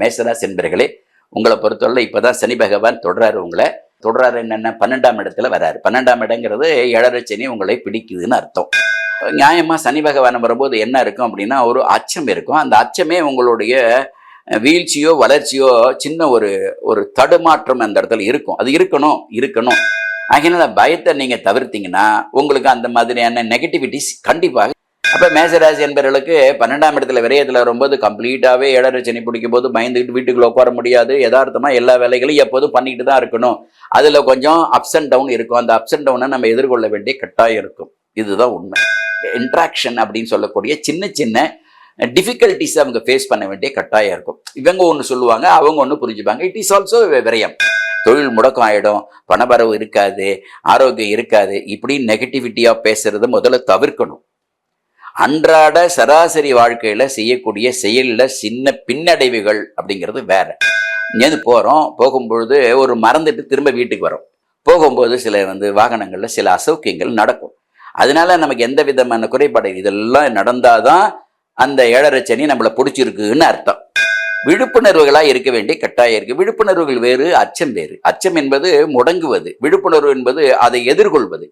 மேசராசி என்பர்களே, உங்களை பொறுத்தவரை இப்பதான் சனி பகவான் தொடராரு. உங்களை தொடராரு என்னென்ன 12ஆம் இடத்துல வராரு. 12ஆம் இடங்கிறது 7.5 சனி உங்களை பிடிக்குதுன்னு அர்த்தம். நியாயமா சனி பகவான் வரும்போது என்ன இருக்கும் அப்படின்னா, ஒரு அச்சம் இருக்கும். அந்த அச்சமே உங்களுடைய வீழ்ச்சியோ வளர்ச்சியோ சின்ன ஒரு தடுமாற்றம் அந்த இடத்துல இருக்கும். அது இருக்கணும். ஆகினால பயத்தை நீங்க தவிர்த்தீங்கன்னா உங்களுக்கு அந்த மாதிரியான நெகட்டிவிட்டிஸ் கண்டிப்பாக. அப்ப மேசராசி என்பவர்களுக்கு 12ஆம் இடத்துல விரயத்துல வரும்போது கம்ப்ளீட்டாவே 7.5 சனி பிடிக்கும் போது பயந்துக்கிட்டு வீட்டுக்குள்ள உட்கார முடியாது. யதார்த்தமா எல்லா வேலைகளையும் எப்போதும் பண்ணிக்கிட்டு தான் இருக்கணும். அதுல கொஞ்சம் அப்ஸ் அண்ட் டவுன் இருக்கும். அந்த அப்ஸ் அண்ட் டவுனை நம்ம எதிர்கொள்ள வேண்டிய கட்டாயம் இருக்கும். இதுதான் உண்மை. இன்ட்ராக்ஷன் அப்படின்னு சொல்லக்கூடிய சின்ன சின்ன டிஃபிகல்டிஸ் அவங்க ஃபேஸ் பண்ண வேண்டிய கட்டாயம் இருக்கும். இவங்க ஒன்று சொல்லுவாங்க, அவங்க ஒன்று புரிஞ்சுப்பாங்க. இட் இஸ் ஆல்சோ விரயம். தொழில் முடக்கம் ஆயிடும், பணபரவு இருக்காது, ஆரோக்கியம் இருக்காது. இப்படி நெகட்டிவிட்டியா பேசுறத முதல்ல தவிர்க்கணும். அன்றாட சராசரி வாழ்க்கையில செய்யக்கூடிய செயல்ல சின்ன பின்னடைவுகள் அப்படிங்கிறது வேற. இங்கேருந்து போகும்பொழுது ஒரு மறந்துட்டு திரும்ப வீட்டுக்கு வரோம். போகும்போது சில வாகனங்கள்ல சில அசௌக்கியங்கள் நடக்கும். அதனால நமக்கு எந்த விதமான குறைபாடு இதெல்லாம் நடந்தாதான் அந்த 7.5 சனி நம்மளை பிடிச்சிருக்குன்னு அர்த்தம். விழிப்புணர்வுகளா இருக்க வேண்டிய கட்டாயம் இருக்கு. விழிப்புணர்வுகள் வேறு, அச்சம் வேறு. அச்சம் என்பது முடங்குவது, விழிப்புணர்வு என்பது அதை எதிர்கொள்வது.